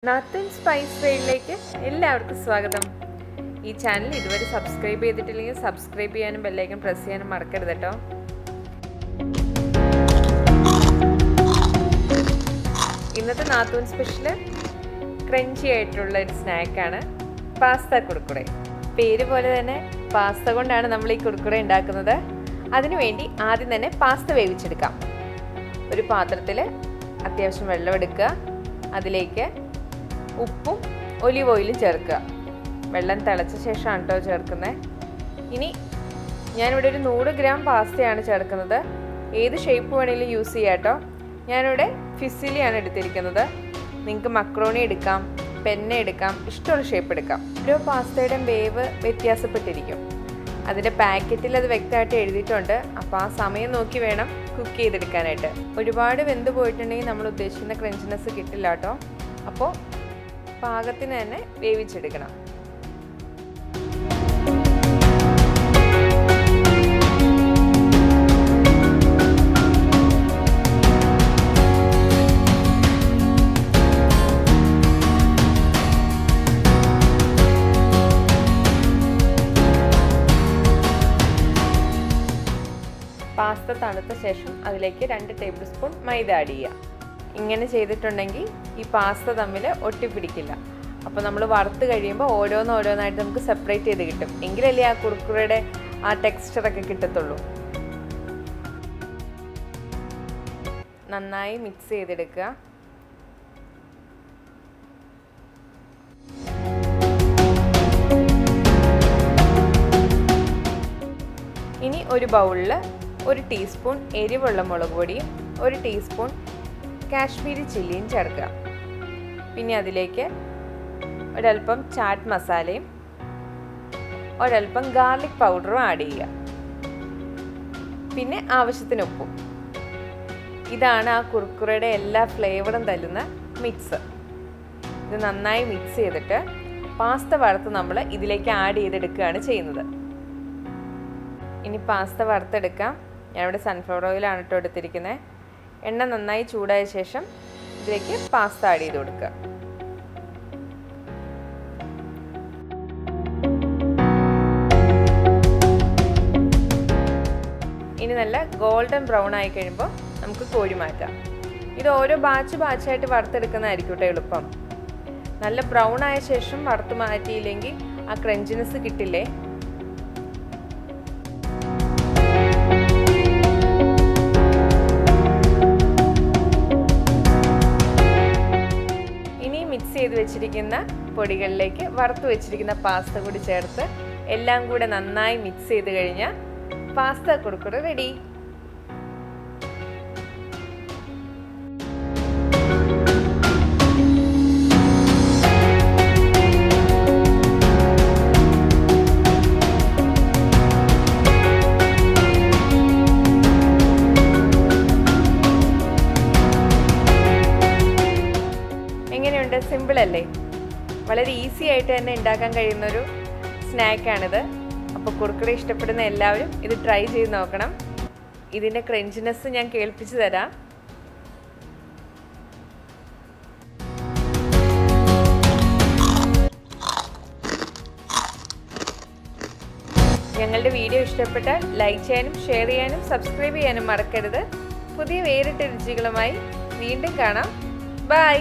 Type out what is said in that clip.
Naathoons Spice Worldലേക്ക് എല്ലാവർക്കും സ്വാഗതം. ഈ ചാനൽ ഇതുവരെ സബ്സ്ക്രൈബ് ചെയ്തിട്ടില്ലെങ്കിൽ സബ്സ്ക്രൈബ് ചെയ്യാനും ബെൽ ഐക്കൺ പ്രസ് ചെയ്യാനും മറക്കരുത് കേട്ടോ. ഇന്നത്തെ നാത്തൂൻ സ്പെഷ്യൽ ക്രഞ്ചി ആയിട്ടുള്ള ഒരു സ്നാക്കാണ് പാസ്ത കുർക്കുറെ. പേര് പോലെ തന്നെ പാസ്ത കൊണ്ടാണ് നമ്മൾ ഈ കുർക്കുറെ ഉണ്ടാക്കുന്നത്. അതിനുവേണ്ടി ആദ്യം തന്നെ പാസ്ത വേവിച്ചെടുക്കാം. ഒരു പാത്രത്തിൽ അത്യാവശ്യം വെള്ളം എടുക്കുക. അതിലേക്ക് ഉപ്പും ഒലിവ് ഓയിലും ചേർക്കുക. വെള്ളം തിളച്ച ശേഷമാണ് കേട്ടോ ചേർക്കുന്നത്. ഇനി ഞാനിവിടെ ഒരു 100 ഗ്രാം പാസ്തയാണ് ചേർക്കുന്നത്. ഏത് ഷേപ്പ് വേണമെങ്കിലും യൂസ് ചെയ്യാം കേട്ടോ. ഞാനിവിടെ ഫിസിലിയാണ് എടുത്തിരിക്കുന്നത്. നിങ്ങൾക്ക് മക്രോണി എടുക്കാം, പെന്ന എടുക്കാം, ഇഷ്ടമുള്ള ഷേപ്പ് എടുക്കാം. ഓരോ പാസ്തയുടെയും വേവ് വ്യത്യാസപ്പെട്ടിരിക്കും. അതിൻ്റെ പാക്കറ്റിൽ അത് വ്യക്തമായിട്ട് എഴുതിയിട്ടുണ്ട്. അപ്പോൾ ആ സമയം നോക്കി വേണം കുക്ക് ചെയ്തെടുക്കാനായിട്ട്. ഒരുപാട് വെന്ത് പോയിട്ടുണ്ടെങ്കിൽ നമ്മൾ ഉദ്ദേശിക്കുന്ന ക്രഞ്ചിനെസ് കിട്ടില്ല കേട്ടോ. അപ്പോൾ പാകത്തിന് തന്നെ വേവിച്ചെടുക്കണം. പാസ്ത തണുത്ത ശേഷം അതിലേക്ക് 2 ടേബിൾ സ്പൂൺ മൈദ ആഡ് ചെയ്യുക. ഇങ്ങനെ ചെയ്തിട്ടുണ്ടെങ്കിൽ ഈ പാസ്ത തമ്മിൽ ഒട്ടിപ്പിടിക്കില്ല. അപ്പോൾ നമ്മൾ വറുത്ത് കഴിയുമ്പോൾ ഓരോന്നായിട്ട് നമുക്ക് സെപ്പറേറ്റ് ചെയ്ത് കിട്ടും. എങ്കിലല്ലേ ആ കുർക്കുറയുടെ ആ ടെക്സ്ചറൊക്കെ കിട്ടത്തുള്ളൂ. നന്നായി മിക്സ് ചെയ്തെടുക്കുക. ഇനി ഒരു ബൗളിൽ 1 ടീസ്പൂൺ എരിവുള്ള മുളക് പൊടിയും 1 ടീസ്പൂൺ കാശ്മീരി ചില്ലിയും ചേർക്കുക. പിന്നെ അതിലേക്ക് ഒരൽപ്പം ചാറ്റ് മസാലയും ഒരൽപ്പം ഗാർലിക് പൗഡറും ആഡ് ചെയ്യുക. പിന്നെ ആവശ്യത്തിന് ഉപ്പും. ഇതാണ് ആ കുർക്കുറയുടെ എല്ലാ ഫ്ലേവറും തരുന്ന മിക്സ്. ഇത് നന്നായി മിക്സ് ചെയ്തിട്ട് പാസ്ത വറുത്ത് നമ്മൾ ഇതിലേക്ക് ആഡ് ചെയ്തെടുക്കുകയാണ് ചെയ്യുന്നത്. ഇനി പാസ്ത വറുത്തെടുക്കാം. ഞാനിവിടെ സൺഫ്ലവർ ഓയിലാണ് കേട്ടോ എടുത്തിരിക്കുന്നത്. എണ്ണ നന്നായി ചൂടായ ശേഷം ഇതിലേക്ക് പാസ്ത ആഡ് ചെയ്ത് കൊടുക്കുക. ഇനി നല്ല ഗോൾഡൻ ബ്രൗൺ ആയി കഴിയുമ്പോൾ നമുക്ക് കോരി മാറ്റാം. ഇത് ഓരോ ബാച്ചായിട്ട് വറുത്തെടുക്കുന്നതായിരിക്കും കേട്ടോ എളുപ്പം. നല്ല ബ്രൗൺ ആയ ശേഷം വറുത്ത് മാറ്റിയില്ലെങ്കിൽ ആ ക്രഞ്ചിനെസ് കിട്ടില്ലേ. മിക്സ് ചെയ്ത് വെച്ചിരിക്കുന്ന പൊടികളിലേക്ക് വറുത്ത് വെച്ചിരിക്കുന്ന പാസ്ത കൂടി ചേർത്ത് എല്ലാം കൂടെ നന്നായി മിക്സ് ചെയ്ത് കഴിഞ്ഞാൽ പാസ്ത കുർക്കുറെ റെഡി. എങ്ങനെയുണ്ട്? സിമ്പിൾ അല്ലേ? വളരെ ഈസി ആയിട്ട് തന്നെ ഉണ്ടാക്കാൻ കഴിയുന്നൊരു സ്നാക്കാണിത്. അപ്പോൾ കുർക്കുറെ ഇഷ്ടപ്പെടുന്ന എല്ലാവരും ഇത് ട്രൈ ചെയ്ത് നോക്കണം. ഇതിൻ്റെ ക്രഞ്ചിനെസ് ഞാൻ കേൾപ്പിച്ചു തരാം. ഞങ്ങളുടെ വീഡിയോ ഇഷ്ടപ്പെട്ടാൽ ലൈക്ക് ചെയ്യാനും ഷെയർ ചെയ്യാനും സബ്സ്ക്രൈബ് ചെയ്യാനും മറക്കരുത്. പുതിയ വേറിട്ട രുചികളുമായി വീണ്ടും കാണാം. ബൈ.